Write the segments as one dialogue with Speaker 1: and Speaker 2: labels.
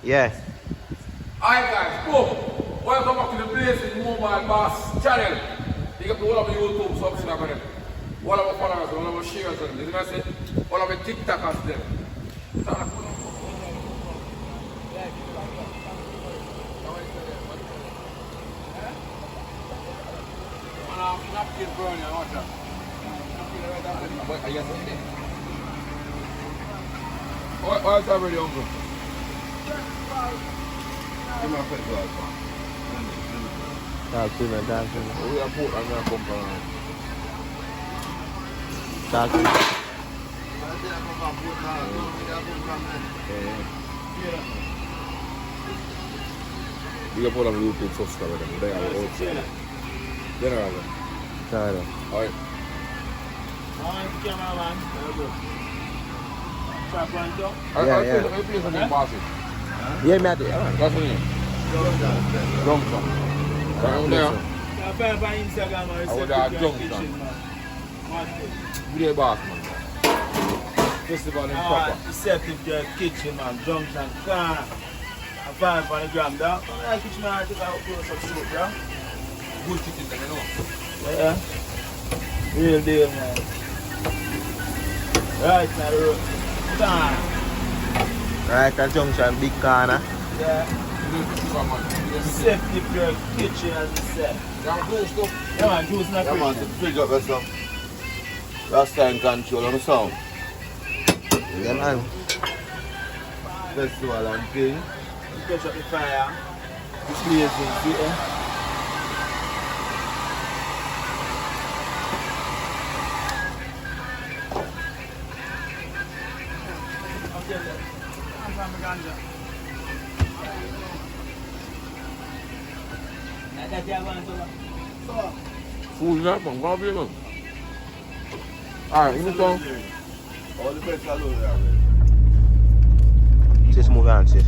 Speaker 1: Yeah.
Speaker 2: Alright guys, boom! Welcome back to the Blazing Mobile Boss channel. Pick up all of the YouTube subscribers, all of our followers, all of our shares, and all of our TikTokers them. Napkin burning, watch that. Why is that really hungry? Give me a pet glass, man.
Speaker 1: Talk to me.
Speaker 2: We are put and we are come from.
Speaker 1: Talk to me.
Speaker 2: We are put on YouTube subscribe them. They are outside. General.
Speaker 1: Sorry.
Speaker 2: Alright.
Speaker 3: Cameraman.
Speaker 1: Yeah.
Speaker 2: You play some passes.
Speaker 1: Yeah, me at it.
Speaker 2: What's your name? Junction. Down there.
Speaker 3: On Instagram or
Speaker 2: I would have Junction. Good boss, man. Festival in proper.
Speaker 3: Receptive to kitchen, man. Junction. Car. I 5 on the gram, dog. I kitchen, man. I think I'll put some soup, bro.
Speaker 2: Good chicken, you know.
Speaker 3: Yeah. Real deal, man. Right now, the road. Car.
Speaker 1: Right at junction, big corner.
Speaker 3: Yeah. Receptive to your kitchen, as you said.
Speaker 2: Yeah,
Speaker 3: man, juice in the
Speaker 4: Yeah, man,
Speaker 3: fridge.
Speaker 4: to pick up some rasta and control on the sound.
Speaker 1: Yeah, man.
Speaker 4: Festival and thing.
Speaker 3: You catch up the fire. The blazing, see, eh?
Speaker 2: Food is that one, go on. Alright, you know.
Speaker 4: All the best alone there, man.
Speaker 1: Just move on, sis.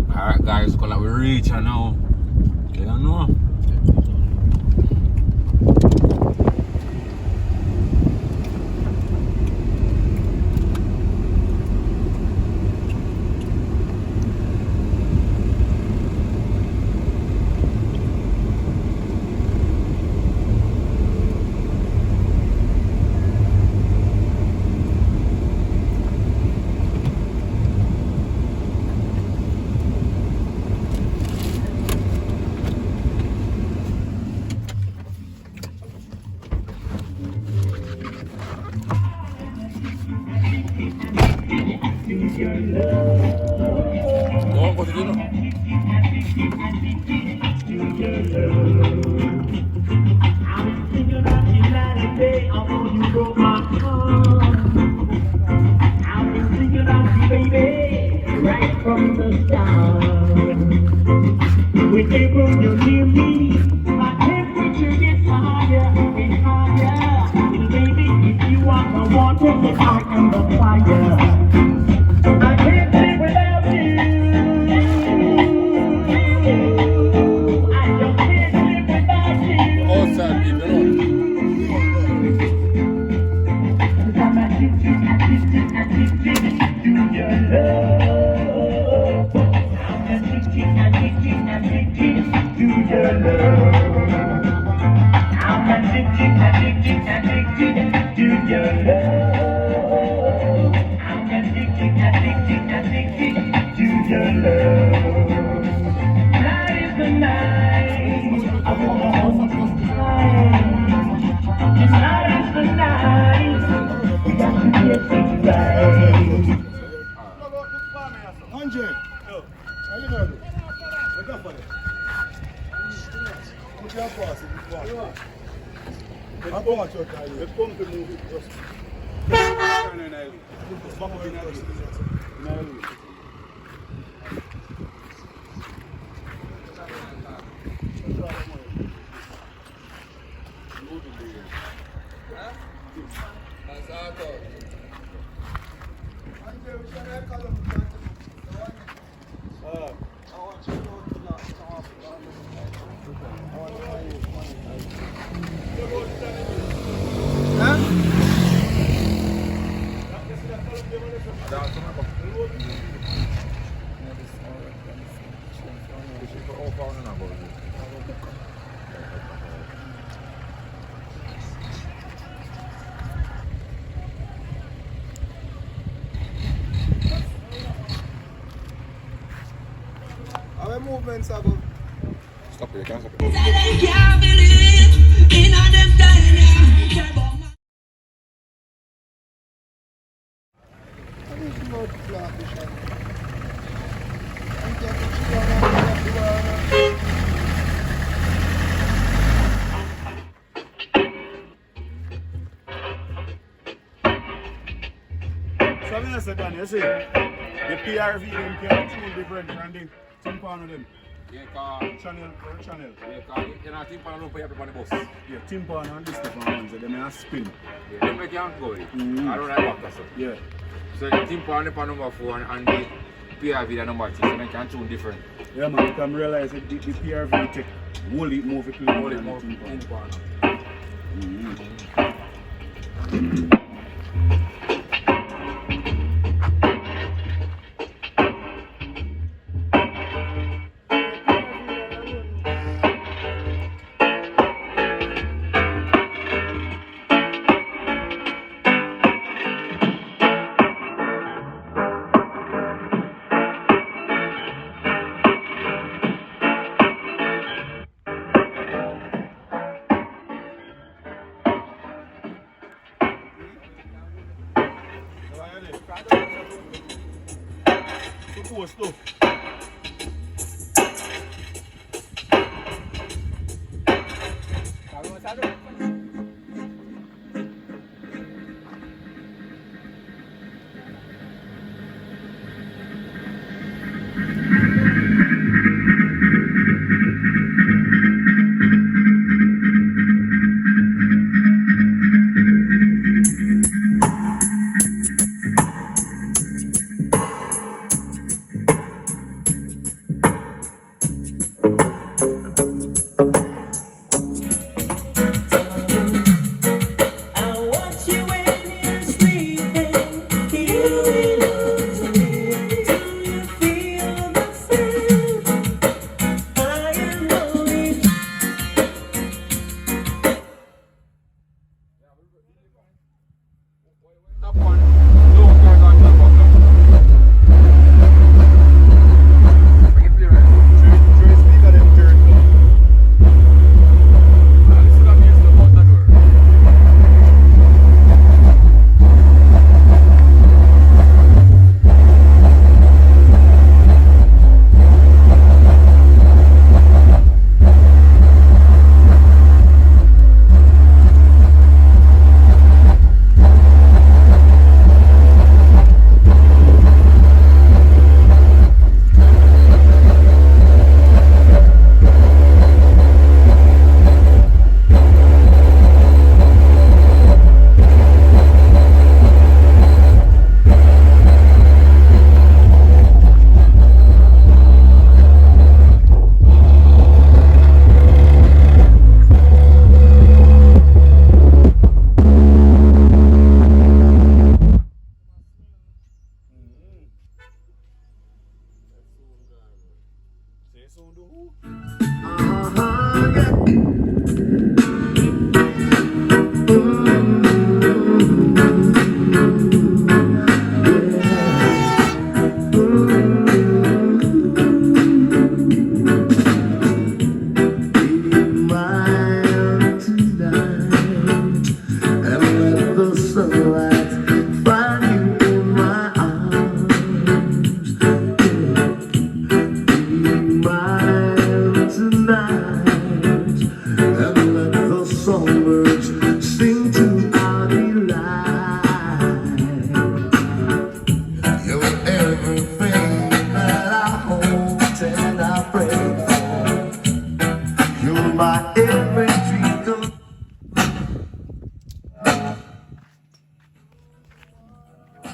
Speaker 2: Alright guys, call we reach now. You don't know. Go, what did you know?
Speaker 5: When April you're near me, my temperature gets higher and higher. And baby, if you want the water, then I am the fire. I can't live without you. I just can't live without you.
Speaker 2: Outside people, no?
Speaker 5: 'Cause I'm addicted to your love. I'm addicted to your love. I'm addicted to your love. I'm addicted to your love. Night is the night. I wanna hold you tight. Night is the night. We got to get things right.
Speaker 6: 100. How you know? Look up for it. Look your boss. I bought your guy. Let's come to move it. Just. Our movements are good.
Speaker 2: Stop it, you can't stop it.
Speaker 5: Can't believe in a them time.
Speaker 6: I need to go to plant the shot. I'm getting chicken.
Speaker 3: So I'm gonna say, Danny, you see, the PRV them can tune different from the timpan of them.
Speaker 2: Yeah, car.
Speaker 3: Channel per channel.
Speaker 2: Yeah, car. You're not thinking about pay up on the bus.
Speaker 3: Yeah, timpan and this different ones, they may spin.
Speaker 2: Yeah, them they can't go with it.
Speaker 3: Mhm.
Speaker 2: I don't like back, so.
Speaker 3: Yeah.
Speaker 2: So the timpan the pan number 4 and the PRV the number 6, so they can tune different.
Speaker 3: Yeah, man, you can realize that the PRV take wholly move it to the
Speaker 2: Hold it
Speaker 3: than the
Speaker 2: more
Speaker 3: timpan.
Speaker 2: timpan.
Speaker 3: Suppose to.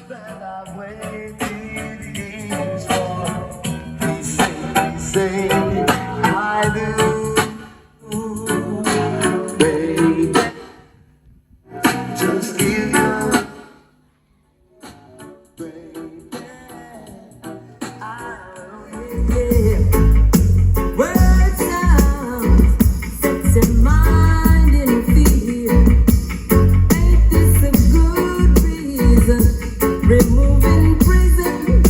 Speaker 5: that I've waited years for. Please say I do, baby. Just give you, baby. Words sound, sets your mind in fear. Ain't this a good reason? Removing prison.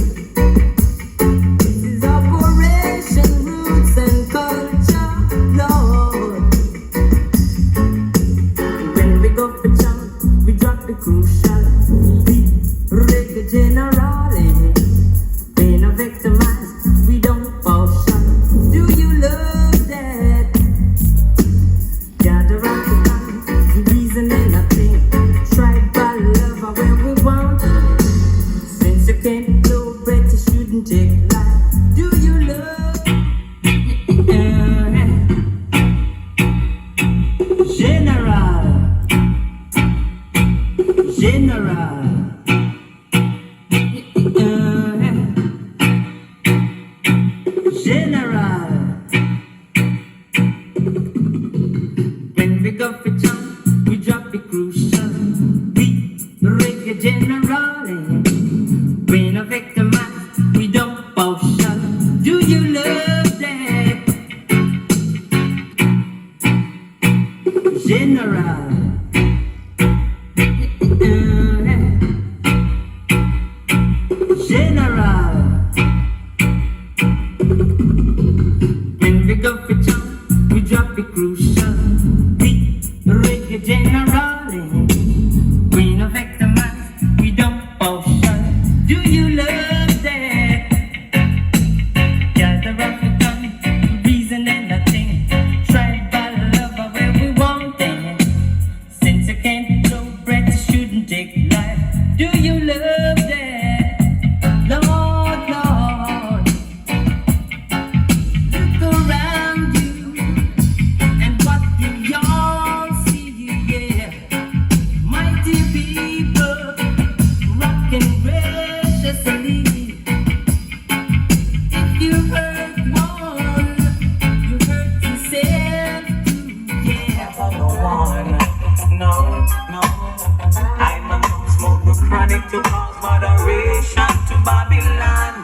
Speaker 5: This is Operation Roots and Culture, Lord. When we go for jump, we drop the crucial beat. Reggae generally. Being a victimized, we don't potion. Do you love that? Gather up the time, the reason and I think. Tribal lover where we want. Since you can't blow breath, you shouldn't take life. Do you love? General. General. When we go for jump, we drop the crucial beat. Reggae generally. When a victimized, we don't potion. Do you love that? General. General. When we go for jump, we drop the crucial beat. Reggae generally. Queen of victimized, we don't potion. Do you love that? Gather up the gun, reason and nothing. Tribal lover where we want it. Since you can't blow breath, you shouldn't take life. Do you love that? Lord, Lord. Look around you, and what do y'all see? Yeah, mighty people rocking graciously. If you hurt one, you hurt yourself too. Yeah,
Speaker 7: No one, no. I must smoke the chronic to cause moderation to Babylon.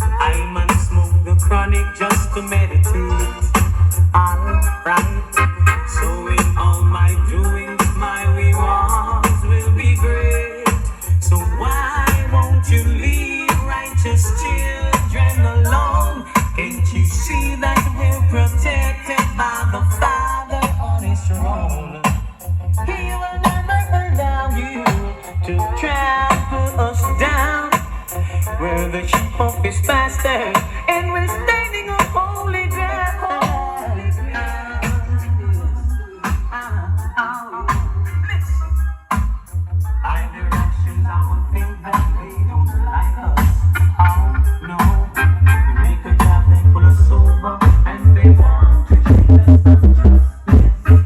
Speaker 7: I must smoke the chronic just to meditate. Alright. So in all my doings, my rewards will be great. So why won't you leave righteous children alone? Can't you see that we're protected by the Father on His throne? He will never allow you to trample us down. We're the sheep of His pasture, and we're standing on holy ground. Listen, by their actions, I would think that they don't like us. Oh no, we make a job, they pull us over, and they want to treat us unjust.